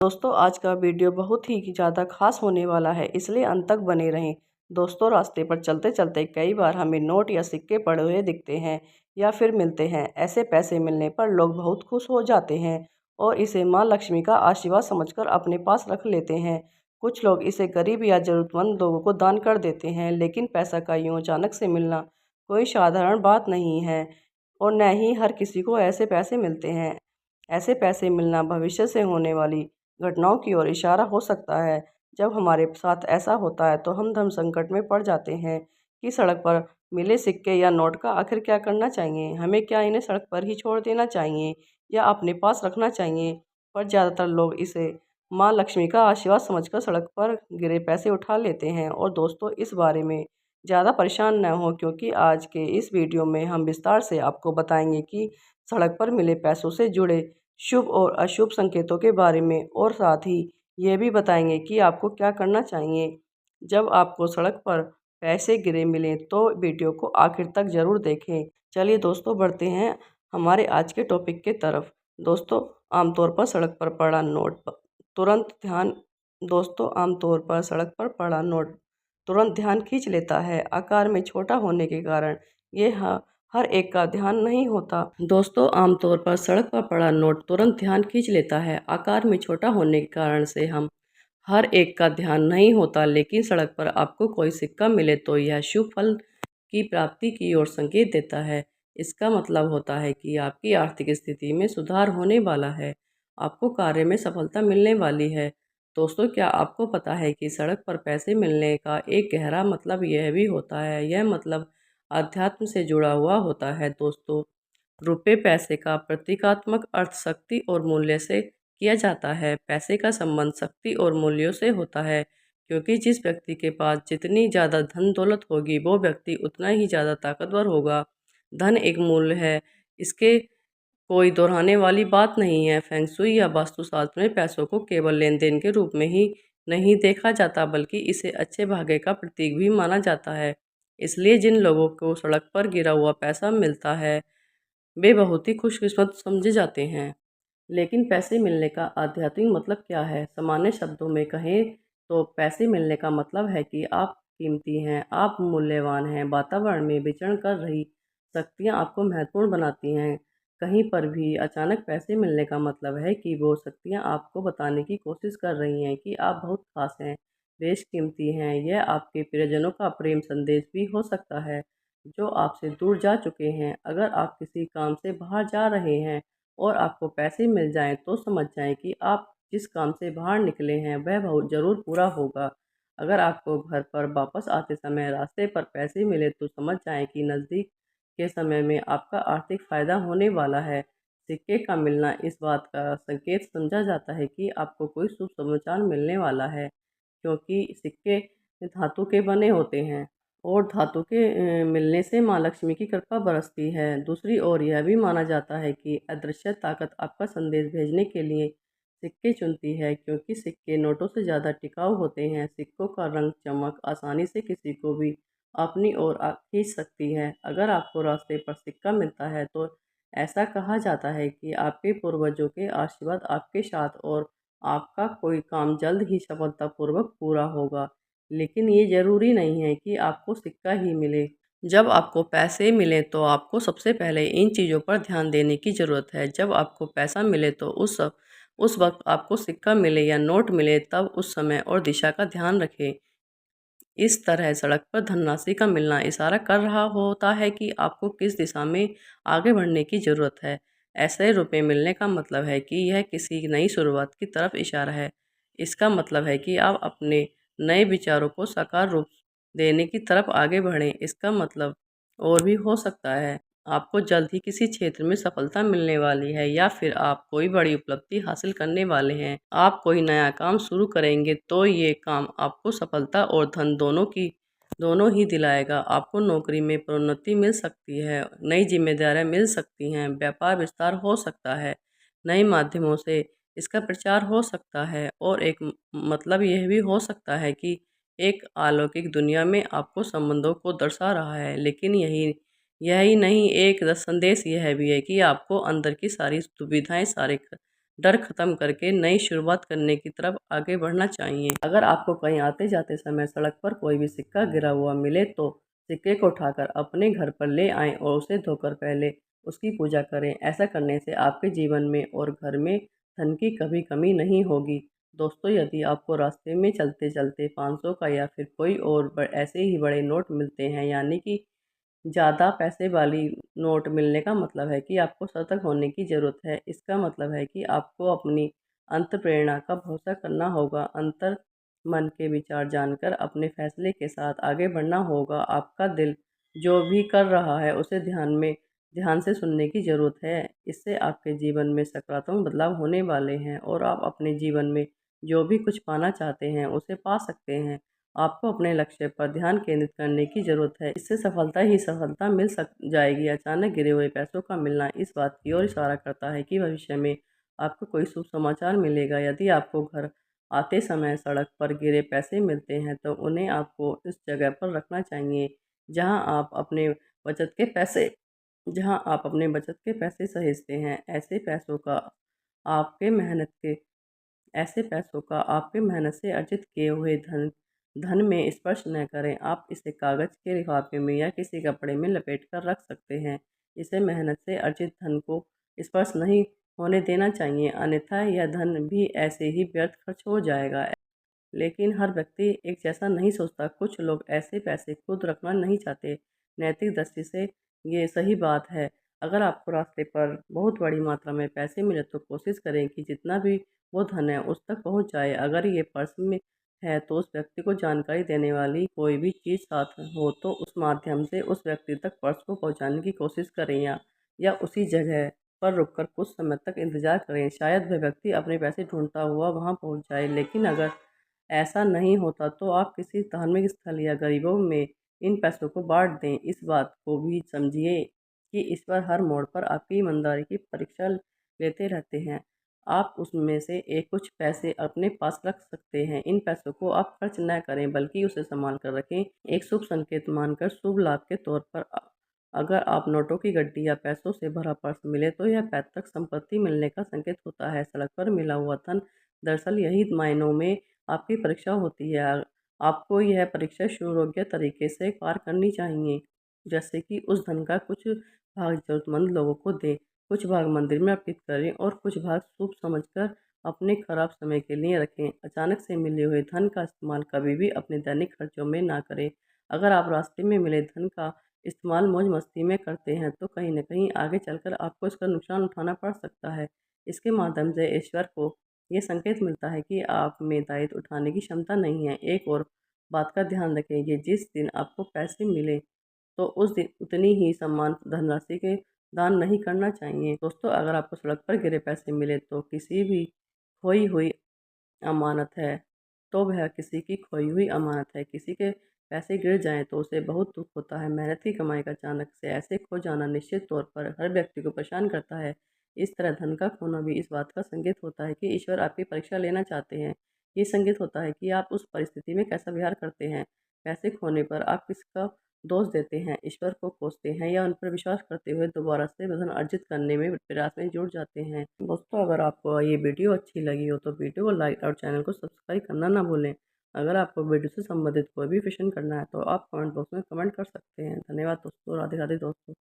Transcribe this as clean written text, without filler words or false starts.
दोस्तों आज का वीडियो बहुत ही ज़्यादा खास होने वाला है, इसलिए अंत तक बने रहें। दोस्तों रास्ते पर चलते चलते कई बार हमें नोट या सिक्के पड़े हुए दिखते हैं या फिर मिलते हैं। ऐसे पैसे मिलने पर लोग बहुत खुश हो जाते हैं और इसे माँ लक्ष्मी का आशीर्वाद समझकर अपने पास रख लेते हैं। कुछ लोग इसे गरीब या ज़रूरतमंद लोगों को दान कर देते हैं, लेकिन पैसा का यूँ अचानक से मिलना कोई साधारण बात नहीं है और न ही हर किसी को ऐसे पैसे मिलते हैं। ऐसे पैसे मिलना भविष्य से होने वाली घटनाओं की ओर इशारा हो सकता है। जब हमारे साथ ऐसा होता है तो हम धर्म संकट में पड़ जाते हैं कि सड़क पर मिले सिक्के या नोट का आखिर क्या करना चाहिए। हमें क्या इन्हें सड़क पर ही छोड़ देना चाहिए या अपने पास रखना चाहिए। पर ज़्यादातर लोग इसे माँ लक्ष्मी का आशीर्वाद समझकर सड़क पर गिरे पैसे उठा लेते हैं। और दोस्तों इस बारे में ज़्यादा परेशान न हो, क्योंकि आज के इस वीडियो में हम विस्तार से आपको बताएंगे कि सड़क पर मिले पैसों से जुड़े शुभ और अशुभ संकेतों के बारे में, और साथ ही ये भी बताएंगे कि आपको क्या करना चाहिए जब आपको सड़क पर पैसे गिरे मिलें। तो वीडियो को आखिर तक ज़रूर देखें। चलिए दोस्तों बढ़ते हैं हमारे आज के टॉपिक के तरफ। दोस्तों आमतौर पर सड़क पर पड़ा नोट तुरंत ध्यान दोस्तों आमतौर पर सड़क पर पड़ा नोट तुरंत ध्यान खींच लेता है। आकार में छोटा होने के कारण ये हर एक का ध्यान नहीं होता। दोस्तों आमतौर पर सड़क पर पड़ा नोट तुरंत ध्यान खींच लेता है। आकार में छोटा होने के कारण से हम हर एक का ध्यान नहीं होता, लेकिन सड़क पर आपको कोई सिक्का मिले तो यह शुभ फल की प्राप्ति की ओर संकेत देता है। इसका मतलब होता है कि आपकी आर्थिक स्थिति में सुधार होने वाला है, आपको कार्य में सफलता मिलने वाली है। दोस्तों क्या आपको पता है कि सड़क पर पैसे मिलने का एक गहरा मतलब यह भी होता है, यह मतलब अध्यात्म से जुड़ा हुआ होता है। दोस्तों रुपए पैसे का प्रतीकात्मक अर्थ शक्ति और मूल्य से किया जाता है। पैसे का संबंध शक्ति और मूल्यों से होता है, क्योंकि जिस व्यक्ति के पास जितनी ज़्यादा धन दौलत होगी वो व्यक्ति उतना ही ज़्यादा ताकतवर होगा। धन एक मूल्य है, इसके कोई दोहराने वाली बात नहीं है। फेंग शुई या वास्तुशास्त्र में पैसों को केवल लेन देन के रूप में ही नहीं देखा जाता, बल्कि इसे अच्छे भाग्य का प्रतीक भी माना जाता है। इसलिए जिन लोगों को सड़क पर गिरा हुआ पैसा मिलता है वे बहुत ही खुशकिस्मत समझे जाते हैं। लेकिन पैसे मिलने का आध्यात्मिक मतलब क्या है? सामान्य शब्दों में कहें तो पैसे मिलने का मतलब है कि आप कीमती हैं, आप मूल्यवान हैं। वातावरण में विचरण कर रही शक्तियाँ आपको महत्वपूर्ण बनाती हैं। कहीं पर भी अचानक पैसे मिलने का मतलब है कि वो शक्तियाँ आपको बताने की कोशिश कर रही हैं कि आप बहुत खास हैं, बेशकीमती हैं। यह आपके प्रियजनों का प्रेम संदेश भी हो सकता है, जो आपसे दूर जा चुके हैं। अगर आप किसी काम से बाहर जा रहे हैं और आपको पैसे मिल जाएं तो समझ जाएं कि आप जिस काम से बाहर निकले हैं वह बहुत ज़रूर पूरा होगा। अगर आपको घर पर वापस आते समय रास्ते पर पैसे मिले तो समझ जाएं कि नज़दीक के समय में आपका आर्थिक फ़ायदा होने वाला है। सिक्के का मिलना इस बात का संकेत समझा जाता है कि आपको कोई शुभ समाचार मिलने वाला है, क्योंकि सिक्के धातु के बने होते हैं और धातु के मिलने से माँ लक्ष्मी की कृपा बरसती है। दूसरी ओर यह भी माना जाता है कि अदृश्य ताकत आपका संदेश भेजने के लिए सिक्के चुनती है, क्योंकि सिक्के नोटों से ज़्यादा टिकाऊ होते हैं। सिक्कों का रंग चमक आसानी से किसी को भी अपनी ओर खींच सकती है। अगर आपको रास्ते पर सिक्का मिलता है तो ऐसा कहा जाता है कि आपके पूर्वजों के आशीर्वाद आपके साथ और आपका कोई काम जल्द ही सफलतापूर्वक पूरा होगा। लेकिन ये ज़रूरी नहीं है कि आपको सिक्का ही मिले। जब आपको पैसे मिलें तो आपको सबसे पहले इन चीज़ों पर ध्यान देने की ज़रूरत है। जब आपको पैसा मिले तो उस वक्त आपको सिक्का मिले या नोट मिले, तब उस समय और दिशा का ध्यान रखें। इस तरह सड़क पर धनराशि का मिलना इशारा कर रहा होता है कि आपको किस दिशा में आगे बढ़ने की ज़रूरत है। ऐसे रुपए मिलने का मतलब है कि यह किसी नई शुरुआत की तरफ इशारा है। इसका मतलब है कि आप अपने नए विचारों को साकार रूप देने की तरफ आगे बढ़ें। इसका मतलब और भी हो सकता है, आपको जल्द ही किसी क्षेत्र में सफलता मिलने वाली है, या फिर आप कोई बड़ी उपलब्धि हासिल करने वाले हैं। आप कोई नया काम शुरू करेंगे तो ये काम आपको सफलता और धन दोनों ही दिलाएगा। आपको नौकरी में प्रोन्नति मिल सकती है, नई जिम्मेदारियां मिल सकती हैं, व्यापार विस्तार हो सकता है, नए माध्यमों से इसका प्रचार हो सकता है, और एक मतलब यह भी हो सकता है कि एक अलौकिक दुनिया में आपको संबंधों को दर्शा रहा है। लेकिन यही नहीं, एक संदेश यह भी है कि आपको अंदर की सारी दुविधाएं, सारे डर खत्म करके नई शुरुआत करने की तरफ आगे बढ़ना चाहिए। अगर आपको कहीं आते जाते समय सड़क पर कोई भी सिक्का गिरा हुआ मिले तो सिक्के को उठाकर अपने घर पर ले आएं और उसे धोकर पहले उसकी पूजा करें। ऐसा करने से आपके जीवन में और घर में धन की कभी कमी नहीं होगी। दोस्तों, यदि आपको रास्ते में चलते चलते 500 का या फिर कोई और ऐसे ही बड़े नोट मिलते हैं, यानी कि ज़्यादा पैसे वाली नोट मिलने का मतलब है कि आपको सतर्क होने की ज़रूरत है। इसका मतलब है कि आपको अपनी अंतःप्रेरणा का भरोसा करना होगा, अंतर मन के विचार जानकर अपने फैसले के साथ आगे बढ़ना होगा। आपका दिल जो भी कर रहा है उसे ध्यान से सुनने की ज़रूरत है। इससे आपके जीवन में सकारात्मक बदलाव होने वाले हैं और आप अपने जीवन में जो भी कुछ पाना चाहते हैं उसे पा सकते हैं। आपको अपने लक्ष्य पर ध्यान केंद्रित करने की ज़रूरत है। इससे सफलता ही सफलता मिल सक जाएगी। अचानक गिरे हुए पैसों का मिलना इस बात की ओर इशारा करता है कि भविष्य में आपको कोई शुभ समाचार मिलेगा। यदि आपको घर आते समय सड़क पर गिरे पैसे मिलते हैं तो उन्हें आपको इस जगह पर रखना चाहिए जहां आप अपने बचत के पैसे जहां आप अपने बचत के पैसे सहेजते हैं। आपके मेहनत के ऐसे पैसों का आपके मेहनत से अर्जित किए हुए धन धन में स्पर्श न करें। आप इसे कागज के लिफाफे में या किसी कपड़े में लपेट कर रख सकते हैं। इसे मेहनत से अर्जित धन को स्पर्श नहीं होने देना चाहिए, अन्यथा यह धन भी ऐसे ही व्यर्थ खर्च हो जाएगा। लेकिन हर व्यक्ति एक जैसा नहीं सोचता। कुछ लोग ऐसे पैसे खुद रखना नहीं चाहते। नैतिक दृष्टि से ये सही बात है। अगर आपको रास्ते पर बहुत बड़ी मात्रा में पैसे मिले तो कोशिश करें कि जितना भी वो धन है उस तक पहुंच जाए। अगर ये पर्स में है तो उस व्यक्ति को जानकारी देने वाली कोई भी चीज़ साथ हो तो उस माध्यम से उस व्यक्ति तक पर्स को पहुंचाने की कोशिश करें, या उसी जगह पर रुककर कुछ समय तक इंतजार करें। शायद वह व्यक्ति अपने पैसे ढूंढता हुआ वहां पहुंच जाए। लेकिन अगर ऐसा नहीं होता तो आप किसी धार्मिक स्थल या गरीबों में इन पैसों को बांट दें। इस बात को भी समझिए कि ईश्वर हर मोड़ पर आपकी ईमानदारी की परीक्षा लेते रहते हैं। आप उसमें से एक कुछ पैसे अपने पास रख सकते हैं। इन पैसों को आप खर्च न करें बल्कि उसे संभाल कर रखें, एक शुभ संकेत मानकर शुभ लाभ के तौर पर। अगर आप नोटों की गड्डी या पैसों से भरा पर्स मिले तो यह पैतृक संपत्ति मिलने का संकेत होता है। सड़क पर मिला हुआ धन दरअसल यही मायनों में आपकी परीक्षा होती है। आपको यह परीक्षा सुयोग्य तरीके से पार करनी चाहिए, जैसे कि उस धन का कुछ भाग जरूरतमंद लोगों को दें, कुछ भाग मंदिर में अर्पित करें और कुछ भाग शुभ समझकर अपने खराब समय के लिए रखें। अचानक से मिले हुए धन का इस्तेमाल कभी भी अपने दैनिक खर्चों में ना करें। अगर आप रास्ते में मिले धन का इस्तेमाल मौज मस्ती में करते हैं तो कहीं न कहीं आगे चलकर आपको इसका नुकसान उठाना पड़ सकता है। इसके माध्यम से ईश्वर को ये संकेत मिलता है कि आप में दायित्व उठाने की क्षमता नहीं है। एक और बात का ध्यान रखें कि जिस दिन आपको पैसे मिले तो उस दिन उतनी ही समान धनराशि के दान नहीं करना चाहिए। दोस्तों, अगर आपको सड़क पर गिरे पैसे मिले तो किसी भी खोई हुई अमानत है, तो वह किसी की खोई हुई अमानत है। किसी के पैसे गिर जाएँ तो उसे बहुत दुःख होता है। मेहनत की कमाई का अचानक से ऐसे खो जाना निश्चित तौर पर हर व्यक्ति को परेशान करता है। इस तरह धन का खोना भी इस बात का संकेत होता है कि ईश्वर आपकी परीक्षा लेना चाहते हैं। ये संकेत होता है कि आप उस परिस्थिति में कैसा व्यवहार करते हैं। पैसे खोने पर आप किसका दोष देते हैं, ईश्वर को कोसते हैं या उन पर विश्वास करते हुए दोबारा से धन अर्जित करने में प्रयास में जुट जाते हैं। दोस्तों, अगर आपको ये वीडियो अच्छी लगी हो तो वीडियो को लाइक और चैनल को सब्सक्राइब करना ना भूलें। अगर आपको वीडियो से संबंधित कोई भी प्रश्न करना है तो आप कमेंट बॉक्स में कमेंट कर सकते हैं। धन्यवाद दोस्तों। राधे राधे दोस्तों।